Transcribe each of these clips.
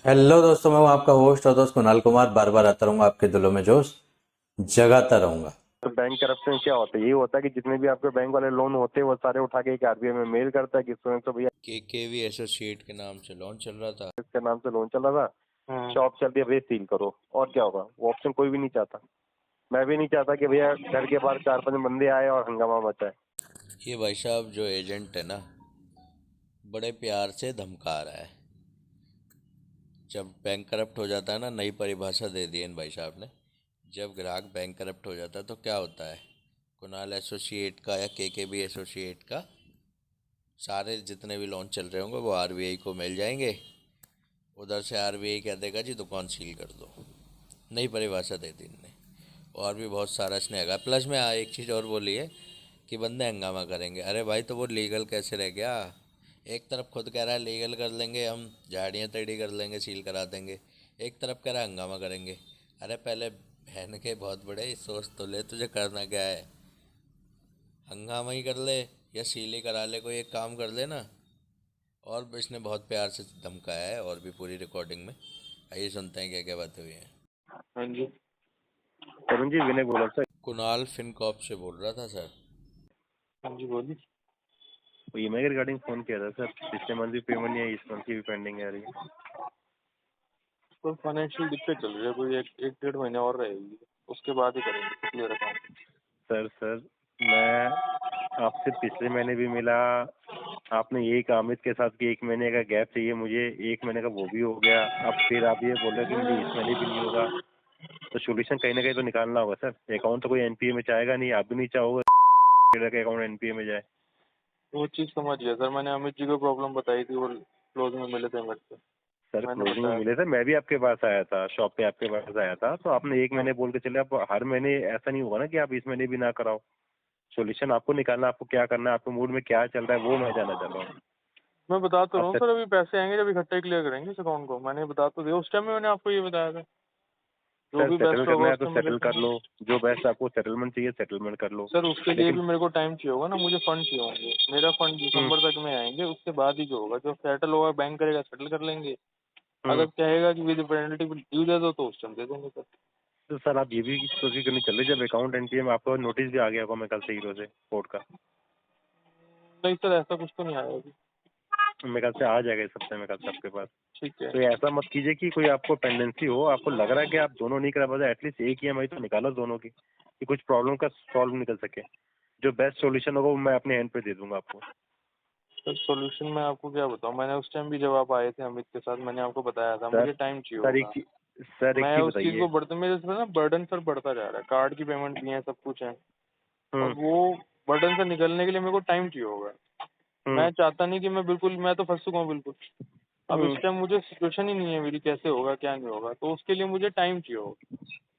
Hello दोस्तों, मैं हूं आपका होस्ट और दोस्त कुणाल कुमार। बार बार आता रहूंगा, आपके दिलों में जोश जगाता रहूंगा। तो बैंक करप्शन क्या होता है? ये होता है कि जितने भी आपके बैंक वाले लोन होते हैं वो सारे उठा के एक आरबीआई में मेल करता है कि स्टूडेंट तो भैया केकेवी एसोसिएट के नाम से लॉन्च चल रहा था। इसके नाम से लोन चल रहा था, शॉप चल रही है, भैया सील करो। और क्या होगा? वो ऑप्शन कोई भी नहीं चाहता। मैं भी नहीं चाहता कि भैया घर के बाहर 4-5 बंदे आए और हंगामा मचाए। ये भाई साहब जो एजेंट है ना, बड़े प्यार से धमका रहा है। जब बैंक करप्ट हो जाता है ना, नई परिभाषा दे दी है इन भाई साहब ने। जब ग्राहक बैंक करप्ट हो जाता है तो क्या होता है, कुणाल एसोसिएट का या केकेबी एसोसिएट का सारे जितने भी लोन चल रहे होंगे वो आरबीआई को मिल जाएंगे। उधर से आरबीआई कह देगा जी दुकान सील कर दो। नई परिभाषा दे दी इनने। और भी बहुत सारा इसने हैगा। प्लस में एक चीज़ और बोली है कि बंदे हंगामा करेंगे। अरे भाई, तो वो लीगल कैसे रह गया? एक तरफ खुद कह रहा है लीगल कर लेंगे, हम झाड़ियाँ तेड़ी कर लेंगे, सील करा देंगे। एक तरफ कह रहा है हंगामा करेंगे। अरे पहले बहन के बहुत बड़े सोच तो ले, तुझे करना क्या है? हंगामा ही कर ले या सील ही करा ले, कोई एक काम कर ले ना। और इसने बहुत प्यार से धमकाया है, और भी पूरी रिकॉर्डिंग में। आइए सुनते हैं क्या क्या बातें हुई हैं। हाँ जी, तरुण जी, विनय बोला सर। कुणाल फिनकॉप से बोल रहा था सर। हाँ जी, बोलिए। तो ईएमआई के रिगार्डिंग फोन किया था सर। पिछले मंथ भी पेमेंट नहीं है, इस मंथ की भी पेंडिंग है रही है। तो फाइनेंशियल दिक्कत चल रही है, कोई एक डेढ़ महीने और रहेगी, उसके बाद ही करेंगे क्लियर अकाउंट। सर मैं आपसे पिछले महीने भी मिला। आपने यही कहा अमित के साथ कि 1 महीने का गैप चाहिए मुझे। 1 महीने का वो भी हो गया। अब फिर आप ये बोल रहे हो कि मुझे इस महीने भी नहीं होगा। तो सोल्यूशन कहीं ना कहीं तो निकालना होगा सर। अकाउंट तो कोई एनपीए में जाएगा नहीं। आप भी नहीं चाहोगे कि अकाउंट एनपीए में जाए। वो चीज़ समझ गया सर, मैंने अमित जी को प्रॉब्लम बताई थी, वो क्लोज में मिले थे मेरे से, सर मैंने क्लोजिंग में बताया मिले था। थे, मैं भी आपके पास आया था, शॉप पे आपके पास आया था। तो आपने 1 महीने हाँ, बोल के चले। अब हर महीने ऐसा नहीं होगा ना कि आप इस महीने भी ना कराओ। सोल्यूशन आपको निकालना, आपको क्या करना है, आपके मूड में क्या चल रहा है, वो मैं जानना चाह रहा हूँ। मैं बता तो रहा हूँ आप सर, अभी पैसे आएंगे जब इकट्ठे क्लियर करेंगे इस अकाउंट को, मैंने बता तो दिया उस टाइम में, मैंने आपको ये बताया था। जो सर भी सेटल बेस्ट होगा करना है उस तो टाइम सेटल मिलेगा। कर लो। जो बेस्ट आपको सेटलमेंट चाहिए सेटलमेंट कर लो। सर उसके लिए लेकिन भी मेरे को टाइम चाहिए होगा ना, मुझे फंड चाहिए होंगे। मेरा फंड हम्म दिसंबर तक में आएंगे, उसके बाद ही जो होगा, जो सेटल होगा बैंक करेगा, सेटल कर लेंगे। हम्म अगर कहेगा कि विद पेनल्टी ड्यू दे दो तो उस टाइम दे देंगे सर। तो सर आप ये भी कोशिश करनी चल रही, जब अकाउंट एनपीए में आपको नोटिस भी आ गया होगा मैं कल से हीरो से कोर्ट का। नहीं सर, ऐसा कुछ तो नहीं आया अभी। मेरे ख्याल से आ जाएगा इस हफ्ते में, कल से आपके पास। ठीक है। तो ये ऐसा मत कीजिए कि कोई आपको पेंडेंसी हो, आपको लग रहा है कि आप दोनों नहीं करा पाते, एटलीस्ट एक ईएमआई तो निकालो दोनों की, कि कुछ प्रॉब्लम का सॉल्व निकल सके। जो बेस्ट सॉल्यूशन होगा वो मैं अपने हैंड पे दे दूंगा आपको। सर सॉल्यूशन मैं आपको क्या बताऊं, मैंने उस टाइम भी जब आप आए थे अमित के साथ, मैंने आपको बताया था सर मुझे टाइम चाहिए सर एक होगा। चीज सर एक मैं चीज उस चीज़ बताइए। को बढ़ते, मेरे से ना बर्डन सर बढ़ता जा रहा है, कार्ड की पेमेंट भी है, सब कुछ है। और हम्म वो बर्डन से निकलने के लिए मेरे को टाइम चाहिए होगा। हम्म मैं चाहता नहीं कि मैं बिल्कुल, मैं तो फंस चुका हूँ बिल्कुल। अब हम्म इस टाइम मुझे सिचुएशन ही नहीं है मेरी, कैसे होगा क्या नहीं होगा, तो उसके लिए मुझे टाइम चाहिए होगा।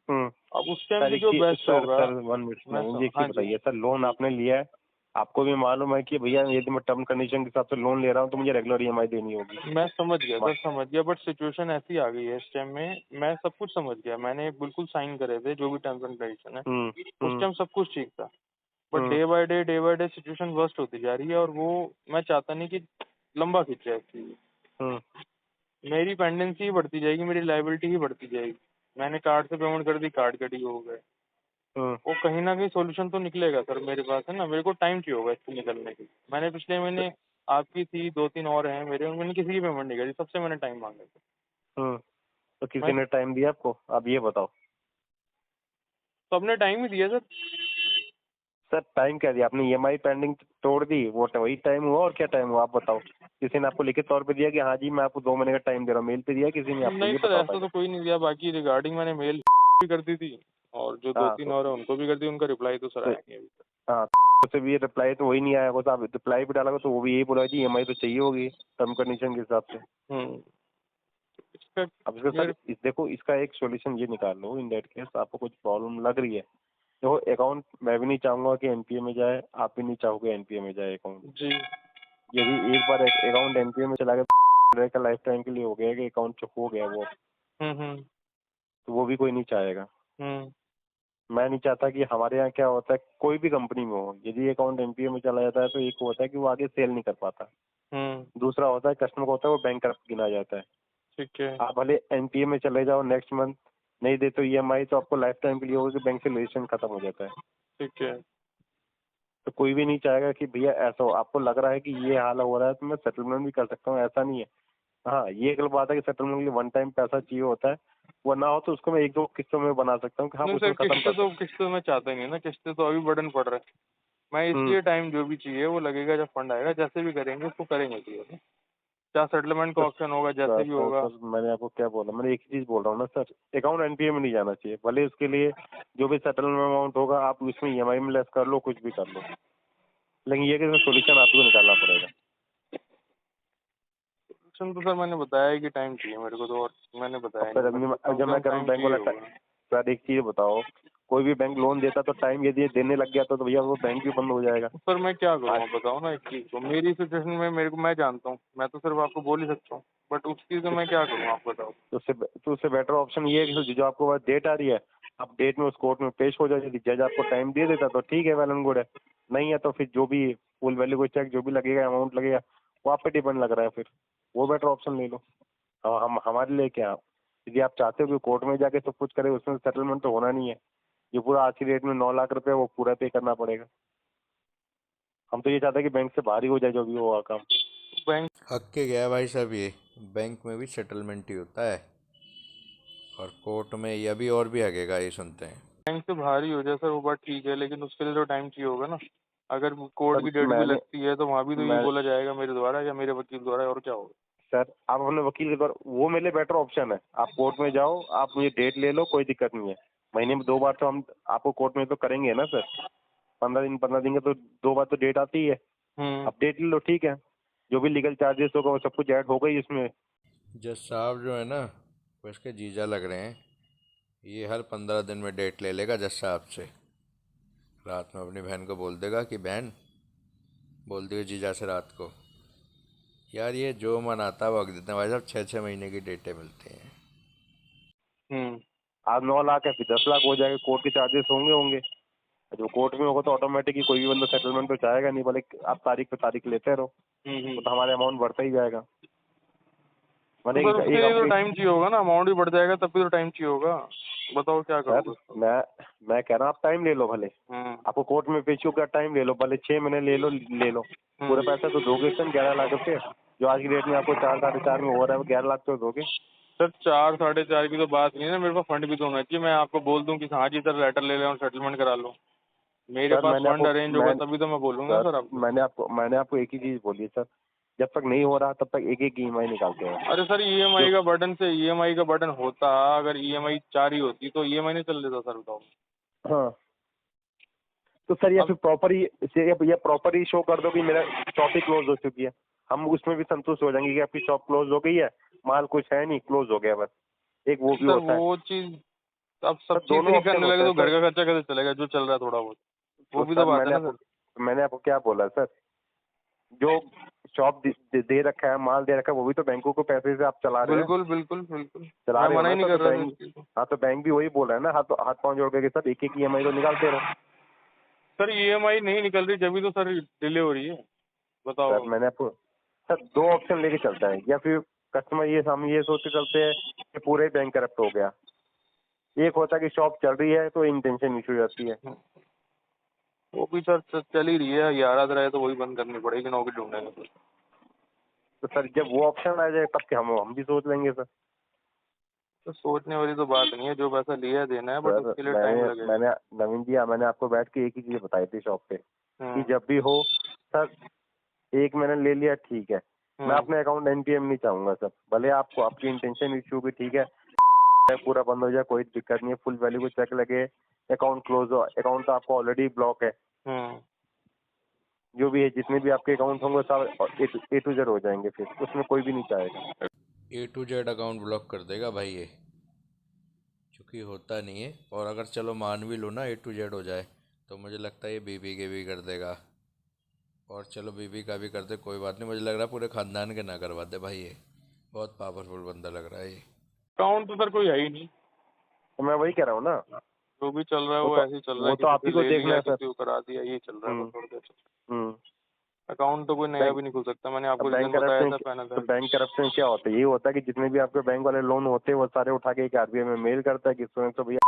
हम्म अब उस टाइम सर पे एक जो चीज बेस्ट होगा। सर 1 मिनट मैं सुनो, मुझे एक चीज हाँ जी। बताइए। सर लोन आपने लिया है, आपको भी मालूम है कि भैया यदि मैं टर्म कंडीशन के हिसाब से लोन ले रहा हूँ तो मुझे रेगुलर ईएमआई देनी होगी। मैं समझ गया मा- सर, समझ गया, बट सिचुएशन ऐसी आ गई है इस टाइम में, मैं सब कुछ समझ गया, मैंने बिल्कुल साइन करे थे जो भी टर्म्स एंड कंडीशन है। हम्म उस हम्म टाइम सब कुछ ठीक था। But hmm day by day situation worst होती जा रही है, और वो मैं चाहता नहीं कि लंबा खींचे एक्चुअली। हम्म मेरी पेंडेंसी ही बढ़ती जाएगी, मेरी लाइबिलिटी ही बढ़ती जाएगी। मैंने कार्ड से पेमेंट कर दी, कार्ड कटी हो गए। हम्म वो कहीं ना कहीं सोल्यूशन तो निकलेगा सर मेरे पास, है ना। मेरे को टाइम चाहिए होगा इससे निकलने के लिए। मैंने पिछले महीने आपकी थी, दो तीन और हैं मेरे, मैंने किसी की पेमेंट नहीं करी, सबसे मैंने टाइम मांगा था। हम्म तो किसी मैं ने टाइम दिया आपको? आप ये बताओ। सबने टाइम ही दिया सर। सर टाइम क्या दिया आपने? ईएमआई पेंडिंग तोड़ दी, वो तो वही टाइम हुआ और क्या टाइम हुआ आप बताओ। किसी ने आपको लिखित तौर पे दिया कि हाँ जी मैं आपको 2 महीने का टाइम दे रहा हूँ? मेल पे दिया किसी ने आपको? नहीं ये सर, बताओ ऐसा पहले। तो कोई नहीं दिया। बाकी रिगार्डिंग मैंने मेल भी कर दी थी, और जो दो हाँ तीन तो, और है उनको भी कर दी, उनका रिप्लाई तो सर तो आया नहीं अभी तक। हाँ तो भी रिप्लाई तो वही नहीं आया होगा। तो आप रिप्लाई भी डाला होगा तो वो भी यही बोला जी ईएमआई तो चाहिए होगी टर्म कंडीशन के हिसाब से। हम्म। इसका अब इसका सर मेरे देखो, इसका एक सॉल्यूशन ये निकाल लो। इन दैट केस आपको कुछ प्रॉब्लम लग रही है, देखो अकाउंट मैं भी नहीं चाहूंगा कि एनपीए में जाए, आप भी नहीं चाहोगे एनपीए में जाए अकाउंट। जी। यदि एक बार अकाउंट एनपीए में चला गया का लाइफ टाइम के लिए हो गया कि अकाउंट जो हो गया वो, हम्म। तो वो भी कोई नहीं चाहेगा। हम्म। मैं नहीं चाहता कि हमारे यहाँ क्या होता है, कोई भी कंपनी में हो, यदि अकाउंट एनपीए में चला जाता है तो एक होता है कि वो आगे सेल नहीं कर पाता। हम्म। दूसरा होता है कस्टमर को होता है वो बैंक गिना जाता है। ठीक है। आप भले एनपीए में चले जाओ, नेक्स्ट मंथ नहीं दे तो ईएमआई, तो आपको लाइफ टाइम के लिए होगा कि बैंक से रिलेशन खत्म हो जाता है। ठीक है। तो कोई भी नहीं चाहेगा कि भैया ऐसा हो। आपको लग रहा है कि ये हाल हो रहा है तो मैं सेटलमेंट भी कर सकता हूँ, ऐसा नहीं है। हाँ, ये गलत बात है कि सेटलमेंट के लिए वन टाइम पैसा चाहिए होता है, वो ना हो तो उसको मैं एक दो किस्तों में बना सकता हूँ कि हाँ नहीं उसमें सर, खत्म कर किस्तें मैं चाहता ही नहीं ना, किस्तें तो अभी बर्डन पड़ रहा है। मैं हम्म। इसलिए टाइम जो भी चाहिए वो लगेगा, जब फंड आएगा जैसे भी करेंगे उसको करेंगे चाहिए, क्या सेटलमेंट का तो ऑप्शन होगा जैसे भी होगा। सर मैंने आपको क्या बोला, मैंने एक ही चीज बोल रहा हूँ ना सर, अकाउंट एनपीए में नहीं जाना चाहिए। भले उसके लिए जो भी सेटलमेंट अमाउंट होगा आप उसमें ईएमआई में लेस कर लो, कुछ भी कर लो, लेकिन ये कि सोल्यूशन आपको निकालना पड़ेगा। ऑप्शन तो सर मैंने बताया है कि टाइम चाहिए मेरे को, तो और मैंने अब बताया सर नहीं, मेरे को कम जब से मैं कम कह रहा हूँ टाइम बैंक चाहिए वाला होगा। सर एक चीज बताओ, कोई भी बैंक लोन देता तो टाइम यदि ये देने लग गया तो भैया वो बैंक भी बंद हो जाएगा। सर मैं क्या करूँ, आज आप बताओ ना एक चीज़ को, मेरी सिचुएशन में मेरे को, मैं जानता हूँ, मैं तो सिर्फ आपको बोल ही सकता हूँ, बट उस चीज़ में मैं क्या करूँ आप बताओ। तो उससे बेटर ऑप्शन ये है कि सर जो आपको बाद डेट आ रही है, आप डेट में उस कोर्ट में पेश हो जाए। यदि जज आपको टाइम दे देता तो ठीक है, वेल एंड गुड है। नहीं है तो फिर जो भी फुल वैल्यू को चेक जो भी लगेगा, अमाउंट लगेगा, वो आप पे डिपेंड लग रहा है। फिर वो बेटर ऑप्शन ले लो। हम हमारे लिए क्या, यदि आप चाहते हो कि कोर्ट में जाके सब कुछ करे, उसमें सेटलमेंट तो होना नहीं है। जो पूरा आज की डेट में 9 लाख रुपए वो पूरा पे करना पड़ेगा। हम तो ये चाहते हैं कि बैंक से बाहर ही हो जाए जो भी होगा काम। बैंक हक के गया भाई साहब, ये बैंक में भी सेटलमेंट ही होता है और कोर्ट में ये भी और भी हगेगा, ये सुनते हैं। बैंक से बाहर ही हो जाए सर, वो बात ठीक है, लेकिन उसके लिए तो टाइम चाहिए होगा ना। अगर कोर्ट सर की डेट भी मैंने लगती है तो वहाँ भी तो ये मैं बोला जाएगा मेरे द्वारा या मेरे वकील द्वारा, और क्या होगा। सर आप अपने वकील के द्वारा, वो मेरे लिए बेटर ऑप्शन है। आप कोर्ट में जाओ, आप मुझे डेट ले लो, कोई दिक्कत नहीं है। महीने में 2 बार तो हम आपको कोर्ट में तो करेंगे ना सर। 15 दिन का तो 2 बार तो डेट आती है। अब डेट ले लो, ठीक है। जो भी लीगल चार्जेस होगा वो सब कुछ ऐड होगा ही इसमें। जज साहब जो है ना, वो इसके जीजा लग रहे हैं। ये हर 15 दिन में डेट ले लेगा जज साहब से। रात में अपनी बहन को बोल देगा कि बहन, बोल दियो जीजा से रात को, यार ये जो मन आता है वो देते हैं भाई साहब। 6-6 महीने की डेटें मिलती हैं। आज 9 लाख है, फिर 10 लाख हो जाएगा, कोर्ट के चार्जेस होंगे। जो कोर्ट में होगा तो ऑटोमेटिक ही कोई भी बंदा सेटलमेंट तो चाहेगा नहीं, भले आप तारीख पे तारीख लेते रहो, वो तो हमारे अमाउंट बढ़ता ही जाएगा। तो मैंने सर उसके एक लिए तो अपनी टाइम चाहिए होगा ना, अमाउंट भी बढ़ जाएगा तब भी तो टाइम चाहिए होगा। बताओ क्या सर करोगे। मैं कह रहा हूँ आप टाइम ले लो भले, हम्म आपको कोर्ट में पेश होकर टाइम ले लो, भले 6 महीने ले लो। पूरा पैसा तो दोगे सर, 11 लाख रुपये जो आज की डेट में आपको 4-4.5 में हो रहा है, वो 11 लाख तो दोगे। सर 4-4.5 की तो बात नहीं है ना, मेरे पास फंड भी तो होना चाहिए। मैं आपको बोल दूं कि हाँ जी सर लेटर ले लें और सेटलमेंट करा लो, मेरे सर पास फंड अरेंज होगा तभी तो मैं बोलूंगा सर सर आपको। मैंने आपको एक ही चीज बोली है सर, जब तक नहीं हो रहा तब तक एक एक ईएमआई निकालते हैं। अरे सर जो ईएमआई का बर्डन से, ईएमआई का बर्डन होता, अगर ईएमआई 4 ही होती तो ईएमआई नहीं चल देता सर, बताओ। हाँ, तो सर ये अब फिर प्रॉपर ही शो कर दो कि मेरा शॉप ही क्लोज हो चुकी है। हम उसमें भी संतुष्ट हो जाएंगे कि आपकी शॉप क्लोज हो गई है, माल कुछ है नहीं, क्लोज हो गया बस। एक वो भी सर होता है। वो चीज, अब सब सर चीज दोनों ही ऑप्शन करने होते लगे हैं तो घर सर। का खर्चा कैसे चलेगा, जो चल रहा है थोड़ा बहुत, वो तो भी तो सर बात है ना सर। मैंने आपको क्या बोला सर, जो शॉप दे रखा है, माल दे रखा है, वो भी तो बैंकों को पैसे से आप चला रहे हैं। बिल्कुल बिल्कुल बिल्कुल, चला मैं रहे हो मना ना ही नहीं सर, कर तो रहा था बैंक, इस चीज को। हाँ तो बैंक भी वही बोल रहा है ना, हाथ पांव जोड़ के सर एक एक ईएमआई तो निकालते रहो। सर ईएमआई नहीं निकल रही जब भी तो सर डिले हो रही है, बताओ। सर मैंने आपको सर 2 ऑप्शन लेके चलता है, या फिर कस्टमर हम ये सोच के चलते हैं कि पूरे बैंक करप्ट हो गया। एक होता है कि शॉप चल रही है तो इंटेंशन इशू जाती है। वो भी सर चल ही रही है, 11 रहे तो वही बंद करनी पड़ेगी, नौकरी ढूंढने में। तो सर जब वो ऑप्शन आ जाए तब क्या हम भी सोच लेंगे सर। तो सोचने वाली तो बात नहीं है, जो पैसा लिया है देना है, बट सर उसके लिए टाइम मैंने लगेगा। मैंने नवीन जी, मैंने आपको बैठ के एक ही चीज बताई थी शॉप पे कि जब भी हो सर, एक मैंने ले लिया ठीक है, मैं अपने अकाउंट एनपीएम नहीं चाहूंगा सर। भले आपको आपकी इंटेंशन इशू भी ठीक है, पूरा बंद हो जाए कोई दिक्कत नहीं है, फुल वैल्यू को चेक लगे, अकाउंट क्लोज हो, अकाउंट तो आपको ऑलरेडी ब्लॉक है। जो भी है, जितने भी आपके अकाउंट होंगे सब ए टू जेड हो जाएंगे, फिर उसमें कोई भी नहीं चाहेगा। A to Z account block कर देगा भाई ये, क्योंकि होता नहीं है। और अगर चलो मान भी लो ना A to Z हो जाए, तो मुझे लगता है ये बीबी के भी कर देगा। और चलो बीबी का भी कर दे, कोई बात नहीं, मुझे लग रहा है पूरे खानदान के ना करवा दे भाई। ये बहुत पावरफुल बंदा लग रहा है ये। अकाउंट तो सर कोई है ही नहीं, तो मैं वही कह रहा हूँ ना, जो भी चल रहा है वो ऐसे ही चल रहा वो है, तो किसी आप से ही को ले देखना लिया, है सर। किसी को करा दिया, ये चल रहा है बस, और क्या चल रहा है। हम्म अकाउंट तो कोई नया भी नहीं खुल सकता, मैंने आपको बैंक रीजन बताया था करप्शन पहले तो बैंक करप्शन क्या होता है? ये होता है कि जितने भी आपके बैंक वाले लोन होते हैं वो सारे उठा के एक आरबीआई में मेल करता है कि तो भैया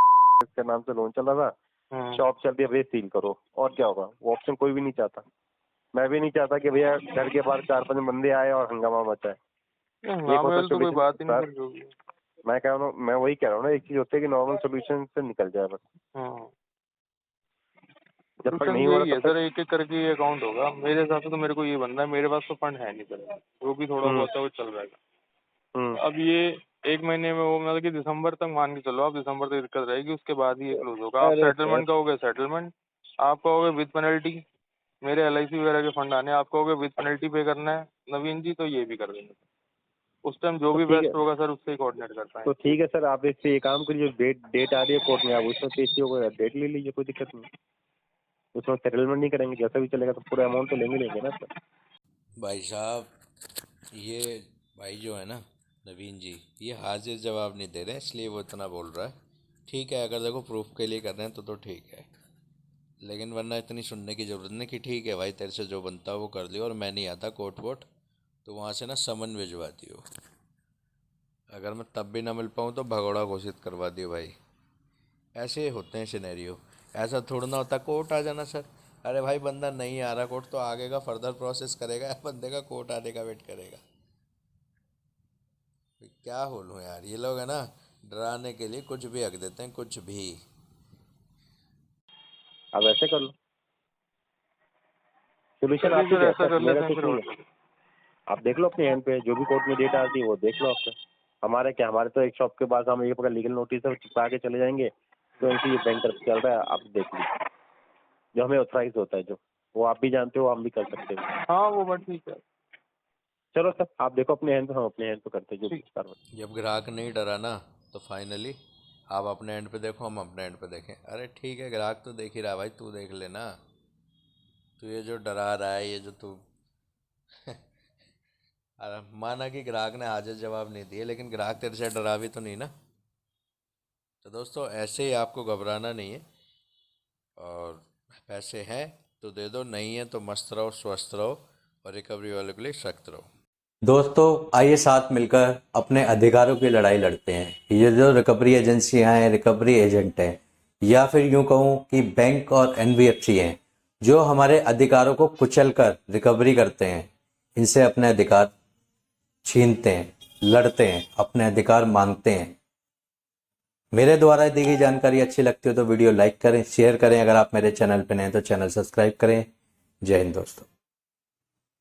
इसके नाम से लोन चल रहा था, शॉप चल रही है भैया सील करो, और क्या होगा? वो ऑप्शन कोई भी नहीं चाहता। मैं भी नहीं चाहता कि भैया घर के बाहर 4-5 बंदे आए और हंगामा मचाए। एक होता हंगामे तो कोई सोल्यूशन बात ही नहीं सर, सर जो भी है। मैं कह रहा हूँ, मैं वही कह रहा हूँ ना, एक चीज होती है कि नॉर्मल सोल्यूशन से निकल जाए बस। हाँ जब तक सॉल्यूशन नहीं हो यही रहा है तब सर, तक। एक एक करके ये अकाउंट होगा मेरे हिसाब से। तो मेरे को ये बनना है, मेरे पास तो फंड है नहीं सर, जो भी थोड़ा बहुत है वो चल जाएगा। हम्म, अब ये एक महीने में वो मतलब कि दिसंबर तक मान के चलो आप, दिसंबर तक दिक्कत रहेगी, उसके बाद ही ये क्लोज होगा। आप अरे सर, सेटलमेंट कहोगे सेटलमेंट, आप कहोगे विद पेनल्टी, मेरे एलआईसी वगैरह के फंड आने, आप कहोगे विद पेनल्टी पे करना है नवीन जी, तो ये भी कर देंगे। उस टाइम जो तो भी ठीक है, बेस्ट होगा सर उससे ही कोऑर्डिनेट कर तो पाएंगे। ठीक है सर, आप इस पे ये काम करिए, जो डेट डेट आ रही है कोर्ट में, आप उसमें पेशी होगा, डेट ले लीजिए, कोई दिक्कत नहीं। उसमें सेटलमेंट नहीं करेंगे, जैसा भी चलेगा तो पूरा अमाउंट तो लेंगे ना सर। भाई साहब, ये भाई जो है ना नवीन जी, ये हाजिर जवाब नहीं दे रहे हैं, इसलिए वो इतना बोल रहा है। ठीक है, अगर देखो प्रूफ के लिए कर रहे हैं तो ठीक है, लेकिन वरना इतनी सुनने की ज़रूरत नहीं कि ठीक है भाई तेरे से जो बनता है वो कर लियो और मैं नहीं आता कोर्ट वोट, तो वहाँ से ना समन भिजवा दियो। अगर मैं तब भी ना मिल पाऊँ तो भगोड़ा घोषित करवा दियो भाई। ऐसे होते हैं सिनेरियो। ऐसा थोड़ा ना होता कोर्ट आ जाना सर। अरे भाई बंदा नहीं आ रहा कोर्ट तो आगे का फर्दर प्रोसेस करेगा या बंदे का कोर्ट आने का वेट करेगा? क्या बोलूँ यार, ये लोग है ना डराने के लिए कुछ भी हक देते हैं, कुछ भी। आप ऐसे कर लो, सोल्यूशन आप चलिए ही सर का है ऐसा सर, कर मेरा लेते हैं कुछ फिर, नहीं और है। क्या। आप देख लो अपने हैंड पे, जो भी कोर्ट में डेट आती है वो देख लो आप। हमारे क्या, हमारे तो एक शॉप के पास हम एक लीगल नोटिस है वो चिपका के चले जाएंगे, तो इनसे ये बैंक चल रहा है, आप देख लीजिए। जो हमें ऑथराइज होता है, जो वो आप भी जानते हो, हम भी कर सकते हैं। हाँ वो बात ठीक है। चलो सर, आप देखो अपने हैंड पे, हम अपने हैंड पे करते हैं जो भी ठीक। कार्रवाई। जब ग्राहक नहीं डरा ना तो फाइनली आप अपने एंड पे देखो, हम अपने एंड पे देखें। अरे ठीक है, ग्राहक तो देख ही रहा है भाई, तू देख लेना। तू ये जो डरा रहा है, ये जो तू अरे माना कि ग्राहक ने हाजिर जवाब नहीं दिए, लेकिन ग्राहक तेरे से डरा भी तो नहीं ना। तो दोस्तों ऐसे ही आपको घबराना नहीं है, और पैसे हैं तो दे दो, नहीं है तो मस्त रहो, स्वस्थ रहो और रिकवरी वाले के लिए सख्त रहो। दोस्तों आइए साथ मिलकर अपने अधिकारों की लड़ाई लड़ते हैं। ये जो रिकवरी एजेंसियां हैं, रिकवरी एजेंट हैं, या फिर यूं कहूं कि बैंक और एनबीएफसी हैं, जो हमारे अधिकारों को कुचलकर रिकवरी करते हैं, इनसे अपने अधिकार छीनते हैं, लड़ते हैं, अपने अधिकार मांगते हैं। मेरे द्वारा दी गई जानकारी अच्छी लगती हो तो वीडियो लाइक करें, शेयर करें। अगर आप मेरे चैनल पर नए हैं तो चैनल सब्सक्राइब करें। जय हिंद दोस्तों।